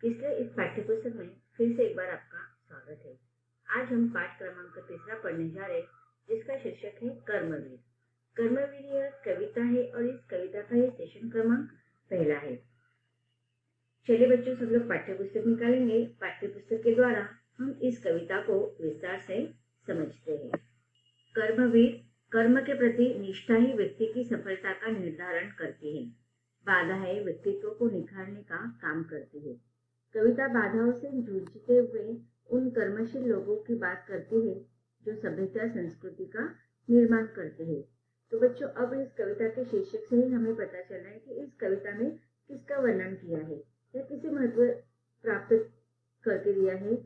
इसलिए इस पाठ्यपुस्तक में फिर से एक बार आपका स्वागत है। आज हम पाठ क्रमांक 3 पढ़ने जा रहे हैं, जिसका शीर्षक है कर्मवीर। कर्मवीर यह कविता है और इस कविता का ये सेशन क्रमांक पहला है। चलिए बच्चों, सब लोग पाठ्यपुस्तक निकालेंगे। पाठ्यपुस्तक के द्वारा हम इस कविता को विस्तार से समझते हैं। कर्मवीर, कर्म के प्रति निष्ठा ही व्यक्ति की सफलता का निर्धारण करती है। बाधाएं व्यक्तित्व को निखारने का काम करती है। कविता बाधाओं से जूझते हुए उन कर्मशील लोगों की बात करती है जो सभ्यता संस्कृति का निर्माण करते हैं। तो बच्चों, अब इस कविता के शीर्षक से ही हमें पता चल रहा है कि इस कविता में किसका वर्णन किया है या किसे महत्व प्राप्त करके दिया है।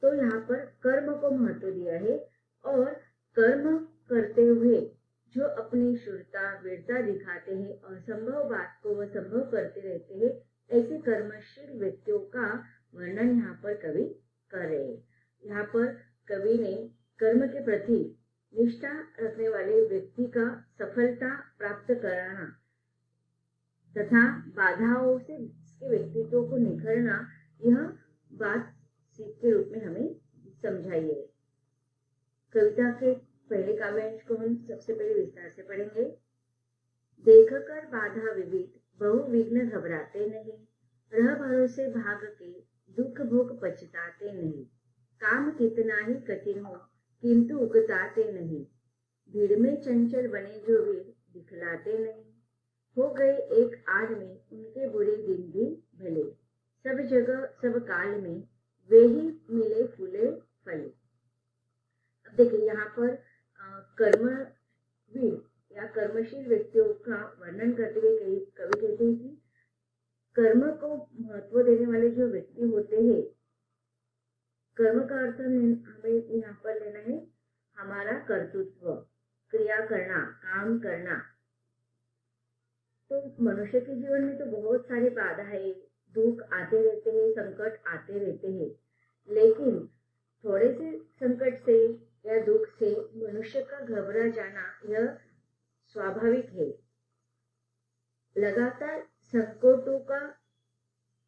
तो यहाँ पर कर्म को महत्व दिया है और कर्म करते हुए जो अपनी शूरता वीरता दिखाते हैं और संभव बात को वह संभव करते रहते हैं, ऐसे कर्मशील व्यक्तियों का वर्णन यहाँ पर कवि कर रहे हैं। यहाँ पर कवि ने कर्म के प्रति निष्ठा रखने वाले व्यक्ति का सफलता प्राप्त कराना तथा बाधाओं से इसके व्यक्तित्व को निखरना, यह बात सीख के रूप में हमें समझाई है। कविता के पहले काव्यांश को हम सबसे पहले विस्तार से पढ़ेंगे। देखकर बाधा विविध बहु विघ्न घबराते नहीं, रह भरोसे भाग के दुख भोग पछताते नहीं। काम कितना ही कठिन हो किंतु उकताते नहीं, भीड़ में चंचल बने जो वीर दिखलाते नहीं। हो गए एक आड़ में उनके बुरे दिन भी भले, सब जगह सब काल में वे ही मिले फूले फले। अब देखिए, यहाँ पर कर्मवीर या कर्मशील व्यक्तियों का वर्णन करते हुए कवि कहते हैं कि कर्म को महत्व देने वाले जो व्यक्ति होते हैं, कर्म का अर्थ हमें यहाँ पर लेना है हमारा कर्तृत्व, क्रिया करना, काम करना। तो मनुष्य के जीवन में तो बहुत सारी बाधाएं, दुख आते रहते हैं, संकट आते रहते हैं, लेकिन थोड़े से संकट से या दुख से मनुष्य का घबरा जाना यह स्वाभाविक है। लगातार संकटों का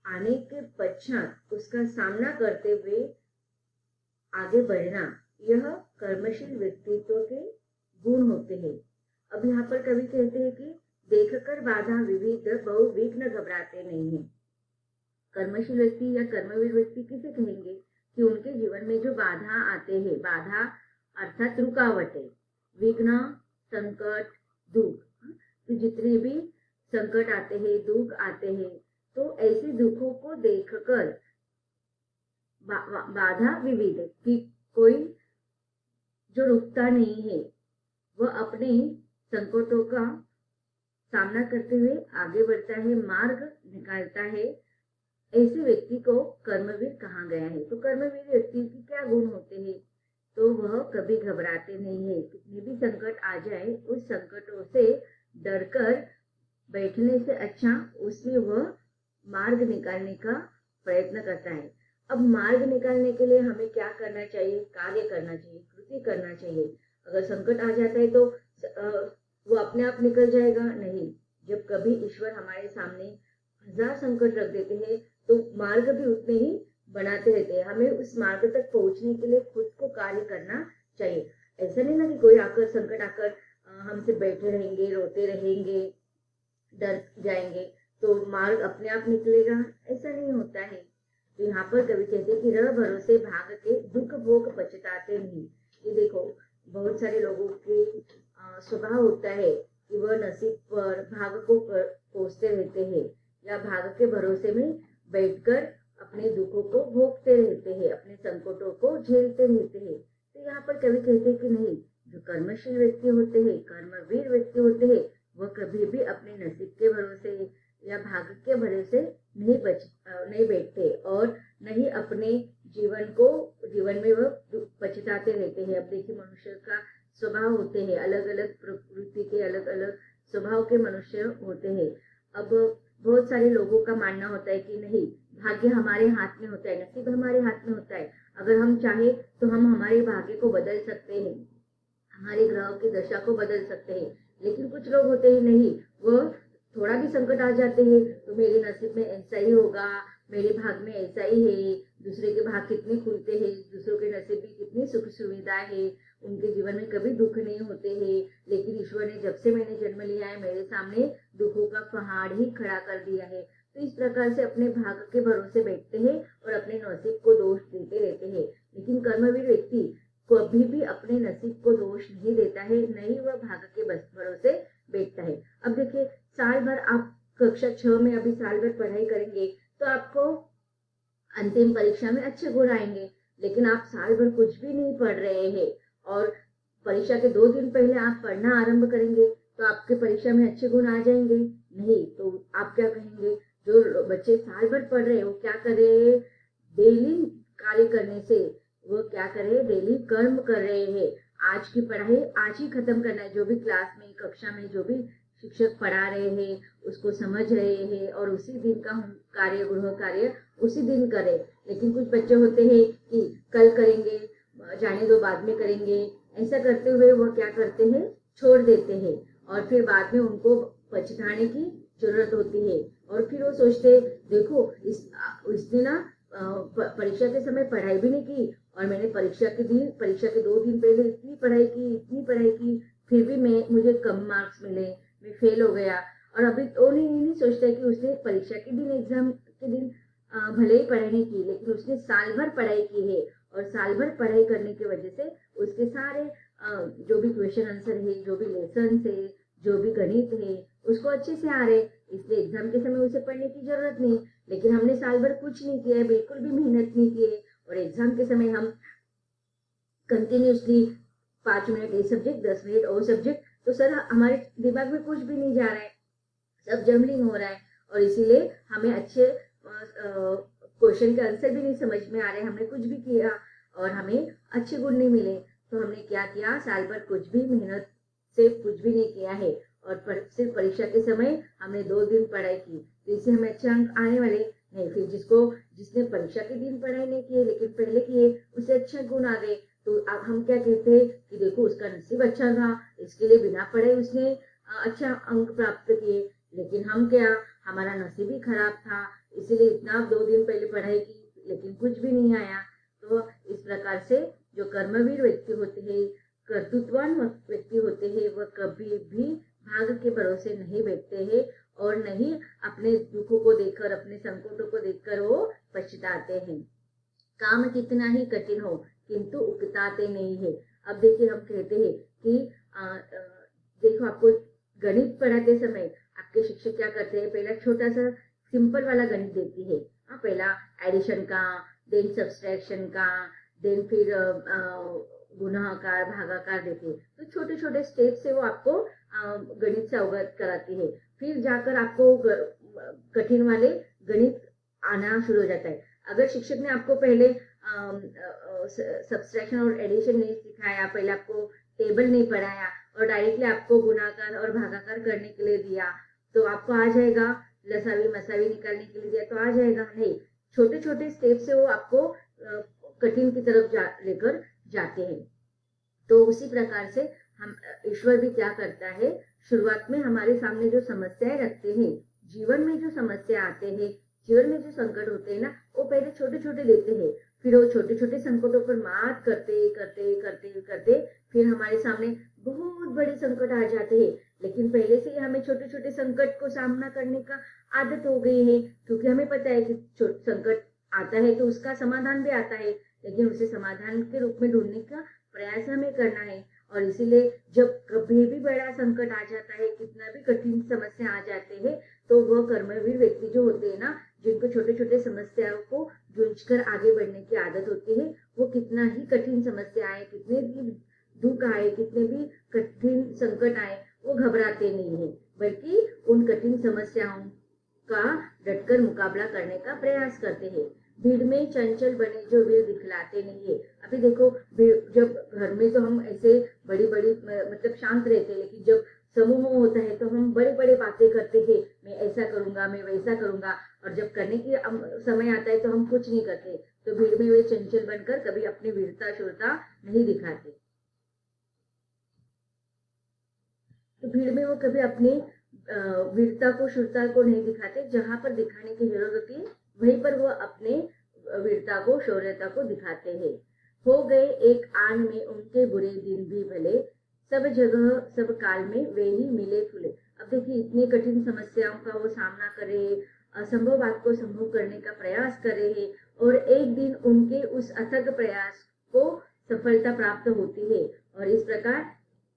आने के पश्चात उसका सामना करते हुए आगे बढ़ना, यह कर्मशील व्यक्तित्व के गुण होते हैं। अब यहाँ पर कवि कहते हैं कि देखकर बाधा विविध बहु विघ्न घबराते नहीं है। कर्मशील व्यक्ति या कर्मवीर व्यक्ति किसे कहेंगे कि उनके जीवन में जो बाधा आते हैं, बाधा अर्थात रुकावटें, विघ्न, संकट, दुख, तो जितने भी संकट आते हैं, दुख आते हैं, तो ऐसे दुखों को देखकर बाधा विविध कि कोई जो रुकता नहीं है, वह अपने संकटों का सामना करते हुए आगे बढ़ता है, मार्ग निकालता है, ऐसे व्यक्ति को कर्मवीर कहा गया है। तो कर्मवीर व्यक्ति के क्या गुण होते हैं? तो वह कभी घबराते नहीं है। कितने भी संकट आ जाए, उस संकटों से डरकर बैठने से अच्छा उसमें वह मार्ग निकालने का प्रयत्न करता है। अब मार्ग निकालने के लिए हमें क्या करना चाहिए? कार्य करना चाहिए, कृति करना चाहिए। अगर संकट आ जाता है तो वो अपने आप निकल जाएगा? नहीं। जब कभी ईश्वर हमारे सामने 1000 संकट रख देते हैं तो मार्ग भी उतने ही बनाते रहते हैं। हमें उस मार्ग तक पहुंचने के लिए खुद को कार्य करना चाहिए। ऐसा नहीं ना कि कोई आकर संकट आकर हमसे बैठे रहेंगे, रोते रहेंगे, डर जाएंगे तो मार्ग अपने आप निकलेगा, ऐसा नहीं होता है। तो यहाँ पर कवि कहते हैं कि रह भरोसे भाग के दुख भोग पछताते नहीं। ये देखो, बहुत सारे लोगों के स्वभाव होता है कि वह नसीब पर भाग को कोसते रहते हैं या भाग के भरोसे में बैठकर अपने दुखों को भोगते रहते हैं, अपने संकटों को झेलते रहते हैं। तो यहाँ पर कवि कहते हैं कि नहीं, जो कर्मशील व्यक्ति होते हैं, कर्मवीर व्यक्ति होते हैं, वह कभी भी अपने नसीब के भरोसे या भाग्य के भरोसे नहीं बैठते और नहीं अपने जीवन में वह पछताते रहते हैं। अब देखिए, मनुष्य का स्वभाव होते हैं, अलग अलग प्रकृति के अलग अलग स्वभाव के मनुष्य होते हैं। अब बहुत सारे लोगों का मानना होता है कि नहीं, भाग्य हमारे हाथ में होता है, नसीब हमारे हाथ में होता है। अगर हम चाहे तो हम हमारे भाग्य को बदल सकते हैं, हमारे ग्रह की दशा को बदल सकते हैं। लेकिन कुछ लोग होते हैं नहीं, वो थोड़ा भी संकट आ जाते हैं तो मेरे नसीब में ऐसा ही होगा, मेरे भाग में ऐसा ही है, दूसरे के भाग कितने खुलते हैं, दूसरों के नसीब में कितनी सुख सुविधा है, उनके जीवन में कभी दुख नहीं होते हैं, लेकिन ईश्वर ने जब से मैंने जन्म लिया है मेरे सामने दुखों का पहाड़ ही खड़ा कर दिया है। तो इस प्रकार से अपने भाग के भरोसे बैठते हैं और अपने नसीब को दोष देते रहते हैं। लेकिन कर्मवीर व्यक्ति कभी भी अपने नसीब को दोष नहीं देता है, नहीं वह भाग के भरोसे बैठता है। अब देखिए, साल भर आप कक्षा 6 में अभी साल भर पढ़ाई करेंगे तो आपको अंतिम परीक्षा में अच्छे गुण आएंगे, लेकिन आप साल भर कुछ भी नहीं पढ़ रहे हैं और परीक्षा के 2 दिन पहले आप पढ़ना आरंभ करेंगे तो आपके परीक्षा में अच्छे गुण आ जाएंगे? नहीं। तो आप क्या कहेंगे? जो बच्चे साल भर पढ़ रहे हैं वो क्या कर रहे हैं? डेली कार्य करने से वो क्या कर रहे हैं? डेली कर्म कर रहे हैं। आज की पढ़ाई आज ही खत्म करना है। जो भी क्लास में, कक्षा में जो भी शिक्षक पढ़ा रहे हैं उसको समझ रहे हैं और उसी दिन का हम कार्य, गृह कार्य उसी दिन करें। लेकिन कुछ बच्चे होते हैं कि कल करेंगे, जाने दो बाद में करेंगे, ऐसा करते हुए वो क्या करते हैं? छोड़ देते हैं और फिर बाद में उनको पछताने की जरूरत होती है और फिर वो सोचते, देखो इसने ना परीक्षा के समय पढ़ाई भी नहीं की और मैंने परीक्षा के 2 दिन पहले इतनी पढ़ाई की, फिर भी मुझे कम मार्क्स मिले, मैं फेल हो गया। और अभी वो नहीं सोचता कि उसने परीक्षा के दिन, एग्जाम के दिन भले ही पढ़ाई नहीं की, लेकिन उसने साल भर पढ़ाई की है और साल भर पढ़ाई करने की वजह से उसके सारे जो भी क्वेश्चन आंसर है, जो भी लेसन है, जो भी गणित है, उसको अच्छे से आ रहे, इसलिए एग्जाम के समय उसे पढ़ने की जरूरत नहीं। लेकिन हमने साल भर कुछ नहीं किया है, बिल्कुल भी मेहनत नहीं की है और एग्जाम के समय हम कंटिन्यूसली 5 मिनट ये सब्जेक्ट, 10 मिनट वो सब्जेक्ट, तो सर हमारे दिमाग में कुछ भी नहीं जा रहा है, सब जमलिंग हो रहा है और इसीलिए हमें अच्छे क्वेश्चन के आंसर भी नहीं समझ में आ रहे, हमने कुछ भी किया और हमें अच्छे गुण नहीं मिले। तो हमने क्या किया? साल भर कुछ भी मेहनत से कुछ भी नहीं किया है और सिर्फ परीक्षा के समय हमने 2 दिन पढ़ाई की, तो इससे हमें अच्छे अंक आने वाले नहीं। फिर जिसने परीक्षा के दिन पढ़ाई नहीं की लेकिन पहले किए, उसे अच्छे गुण आ गए। तो अब हम क्या कहते हैं कि देखो उसका नसीब अच्छा था, इसके लिए बिना पढ़े उसने अच्छा अंक प्राप्त किए। लेकिन हम क्या, हमारा नसीब ही खराब था, इसीलिए इतना 2 दिन पहले पढ़ाई की लेकिन कुछ भी नहीं आया। तो इस प्रकार से जो कर्मवीर व्यक्ति होते हैं, कर्तृत्ववान व्यक्ति होते हैं, वह कभी भी भाग के भरोसे नहीं बैठते हैं और नहीं अपने दुखों को देखकर, अपने संकटों को देखकर वो पछताते हैं। काम कितना ही कठिन हो किंतु उकताते नहीं है। अब देखिए, हम कहते हैं कि देखो, आपको गणित पढ़ाते समय आपके शिक्षक क्या करते हैं? पहला छोटा सा सिंपल वाला गणित देती है। पहला एडिशन का, देन सब्सट्रैक्शन का, देन फिर गुणाकार, भागाकार देते हैं। तो छोटे छोटे स्टेप से वो आपको गणित से अवगत कराती है। फिर जाकर आपको कठिन वाले गणित आना शुरू हो जाता है। अगर शिक्षक ने आपको पहले सब्सट्रैक्शन और एडिशन नहीं सिखाया, पहले आपको टेबल नहीं पढ़ाया और डायरेक्टली आपको गुणाकार और भागाकार करने के लिए दिया, तो आपको आ जाएगा? लसावी मसावी निकालने के लिए दिया तो आ जाएगा? नहीं। छोटे छोटे स्टेप से वो आपको कठिन की तरफ लेकर जाते हैं। तो उसी प्रकार से हम ईश्वर भी क्या करता है, शुरुआत में हमारे सामने जो समस्याएं रखते हैं, जीवन में जो समस्या आते हैं, जीवन में जो संकट होते हैं ना, वो पहले छोटे छोटे देते हैं। फिर वो छोटे छोटे संकटों पर मात करते करते करते करते फिर हमारे सामने बहुत बड़े संकट आ जाते हैं। लेकिन पहले से ही हमें छोटे छोटे संकट को सामना करने का आदत हो गई है, क्योंकि हमें पता है कि संकट आता है तो उसका समाधान भी आता है, लेकिन उसे समाधान के रूप में ढूंढने का प्रयास हमें करना है। और इसीलिए जब कभी भी बड़ा संकट आ जाता है, कितना भी कठिन समस्या आ जाते हैं, तो वह कर्मवीर व्यक्ति जो होते हैं ना, जिनको छोटे छोटे समस्याओं को जूझकर आगे बढ़ने की आदत होती है, वो कितना ही कठिन समस्या आए, कितने भी दुख आए, कितने भी कठिन संकट आए, वो घबराते नहीं है, बल्कि उन कठिन समस्याओं का डटकर मुकाबला करने का प्रयास करते हैं। भीड़ में चंचल बने जो वीर दिखलाते नहीं है। अभी देखो, जब घर में तो हम ऐसे बड़ी बड़ी मतलब शांत रहते हैं, लेकिन जब समूह होता है तो हम बड़े बड़े बातें करते हैं, मैं ऐसा करूंगा, मैं वैसा करूंगा, और जब करने की समय आता है तो हम कुछ नहीं करते। तो भीड़ में वे चंचल बनकर कभी अपनी वीरता शूरता नहीं दिखाते। तो भीड़ में वो कभी अपनी वीरता को, शूरता को नहीं दिखाते। जहां पर दिखाने की जरूरत होती है वहीं पर वो अपने वीरता को, शौर्यता को दिखाते हैं। हो गए एक आन में उनके बुरे दिन भी भले, सब जगह सब काल में वे ही मिले फुले। अब देखिए इतनी कठिन समस्याओं का वो सामना कर रहे हैं, असंभव बात को संभव करने का प्रयास कर रहे हैं, और एक दिन उनके उस अथक प्रयास को सफलता प्राप्त होती है। और इस प्रकार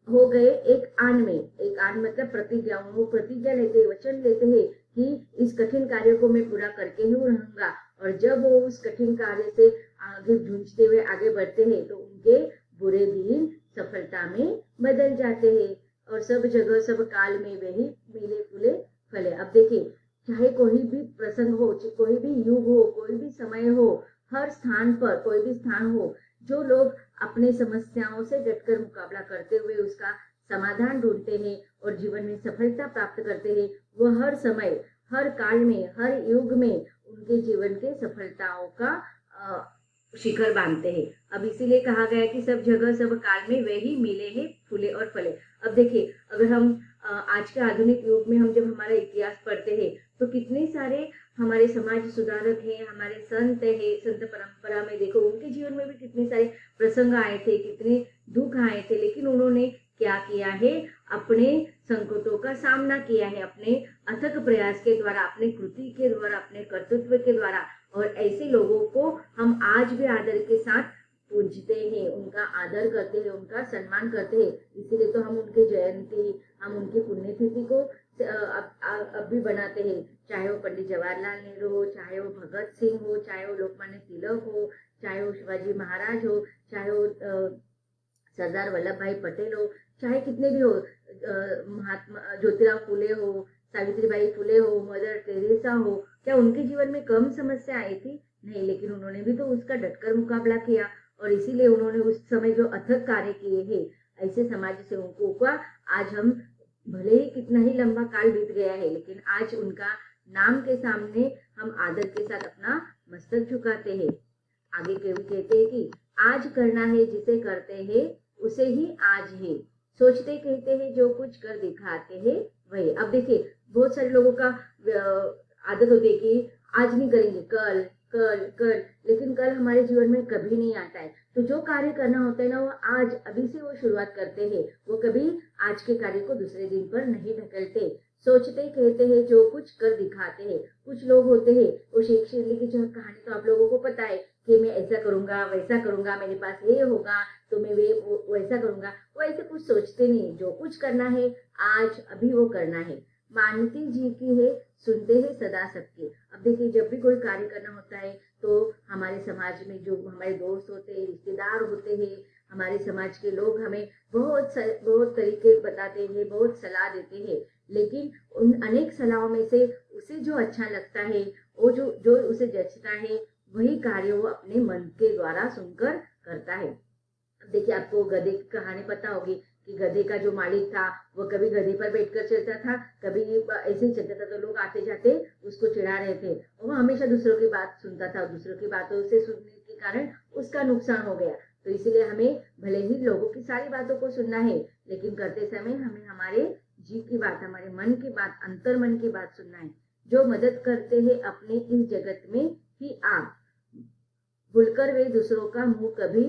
हो गए एक आन में, एक आन मतलब प्रतिज्ञा, वो प्रतिज्ञा लेते, वचन लेते हैं कि इस कठिन कार्य को मैं पूरा करके ही रहूंगा। और जब वो उस कठिन कार्य से आगे जूझते हुए आगे बढ़ते हैं तो उनके बुरे दिन सफलता में बदल जाते हैं, और सब जगह सब काल में वही मिले फूले फले। अब देखिए चाहे कोई भी प्रसंग हो, कोई भी युग हो, कोई भी समय हो, हर स्थान पर कोई भी स्थान हो, जो लोग अपने समस्याओं से डटकर मुकाबला करते हुए उसका समाधान ढूंढते हैं और जीवन में सफलता प्राप्त करते हैं, वह हर समय, हर काल में, हर युग में उनके जीवन के सफलताओं का शिखर बांधते हैं। अब इसीलिए कहा गया कि सब जगह सब काल में वे ही मिले हैं फूले और फले। अब देखिए अगर हम आज के आधुनिक युग में हम जब हमारा इतिहास पढ़ते हैं तो कितने सारे हमारे समाज सुधारक हैं, हमारे संत हैं, संत परंपरा में देखो उनके जीवन में भी कितने सारे प्रसंग आए थे, कितने दुख आए थे, लेकिन उन्होंने क्या किया है, अपने संकटों का सामना किया है, अपने अथक प्रयास के द्वारा, अपने कृति के द्वारा, अपने कर्तृत्व के द्वारा। और ऐसे लोगों को हम आज भी आदर के साथ पूजते हैं, उनका आदर करते हैं, उनका सम्मान करते हैं। इसीलिए तो हम उनके जयंती, हम उनकी पुण्यतिथि को अब भी बनाते हैं, चाहे वो पंडित जवाहरलाल नेहरू हो, चाहे वो भगत सिंह हो, चाहे वो लोकमान्य तिलक हो, चाहे वो शिवाजी महाराज हो, चाहे वो सरदार वल्लभ भाई पटेल हो, चाहे कितने भी हो, महात्मा ज्योतिराव फुले हो, सावित्रीबाई फुले हो, मदर टेरेसा हो, क्या उनके जीवन में कम समस्या आई थी? नहीं, लेकिन उन्होंने भी तो उसका डटकर मुकाबला किया, और इसीलिए उन्होंने उस समय जो अथक कार्य किए हैं, ऐसे समाज सेवकों का आज हम, भले ही कितना ही लंबा काल बीत गया है, लेकिन आज उनका नाम के सामने हम आदर के साथ अपना मस्तक झुकाते हैं। आगे कवि कहते हैं कि आज करना है जिसे करते हैं उसे ही आज है, सोचते कहते हैं जो कुछ कर दिखाते हैं वही। अब देखिए बहुत सारे लोगों का आदत होती है कि आज नहीं करेंगे, कल कल कल, लेकिन कल हमारे जीवन में कभी नहीं आता है। तो जो कार्य करना होता है ना, वो आज अभी से वो शुरुआत करते हैं, वो कभी आज के कार्य को दूसरे दिन पर नहीं ढकलते। सोचते कहते हैं जो कुछ कर दिखाते हैं। कुछ लोग होते हैं, वो शेख शेरली की जो कहानी तो आप लोगों को पता है कि मैं ऐसा करूंगा, वैसा करूंगा, मेरे पास ये होगा तो मैं वैसा करूंगा। वो ऐसे कुछ सोचते नहीं, जो कुछ करना है आज अभी वो करना है। मानती जी की है, सुनते हैं सदा सबके। अब देखिए जब भी कोई कार्य करना होता है तो हमारे समाज में जो हमारे दोस्त होते हैं, रिश्तेदार होते हैं, हमारे समाज के लोग हमें बहुत तरीके बताते हैं, बहुत सलाह देते हैं, लेकिन उन अनेक सलाहों में से उसे जो अच्छा लगता है, वो जो उसे जचता है, वही कार्य वो अपने मन के द्वारा सुनकर करता है। अब देखिए आपको गधे की कहानी पता होगी कि गधे का जो मालिक था वो कभी गधे पर बैठकर चलता था, कभी ऐसे ही चलता था, तो लोग आते जाते उसको चिढ़ा रहे थे। वो हमेशा दूसरों की बात सुनता था, दूसरों की बातों से सुनने के कारण उसका नुकसान हो गया। तो इसीलिए हमें भले ही लोगों की सारी बातों को सुनना है, लेकिन करते समय हमें हमारे जी की बात, हमारे मन की बात, अंतर मन की बात सुनना है। जो मदद करते हैं अपने इस जगत में ही आप, भूलकर वे दूसरों का मुंह कभी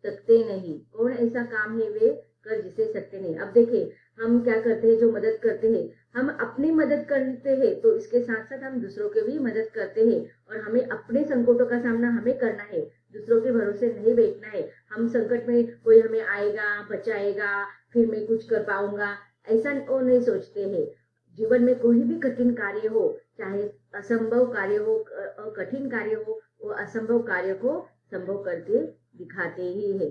तकते नहीं। कौन ऐसा काम है वे कर जिसे सकते नहीं। अब देखिए हम क्या करते हैं, जो मदद करते हैं, हम अपनी मदद करते हैं तो इसके साथ साथ हम दूसरों की भी मदद करते हैं, और हमें अपने संकटों का सामना हमें करना है, दूसरों के भरोसे नहीं बैठना है। हम संकट में कोई हमें आएगा, बचाएगा, फिर मैं कुछ कर पाऊंगा, ऐसा वो नहीं सोचते हैं। जीवन में कोई भी कठिन कार्य हो, चाहे असंभव कार्य हो, कठिन कार्य हो, वो असंभव कार्य को संभव करके दिखाते ही है।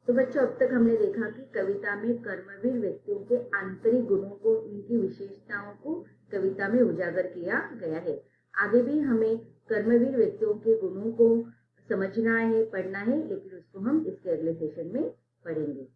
तो बच्चों अब तक हमने देखा कि कविता में कर्मवीर व्यक्तियों के आंतरिक गुणों को, उनकी विशेषताओं को कविता में उजागर किया गया है। आगे भी हमें कर्मवीर व्यक्तियों के गुणों को समझना है, पढ़ना है, लेकिन उसको हम इसके अगले सेशन में पढ़ेंगे।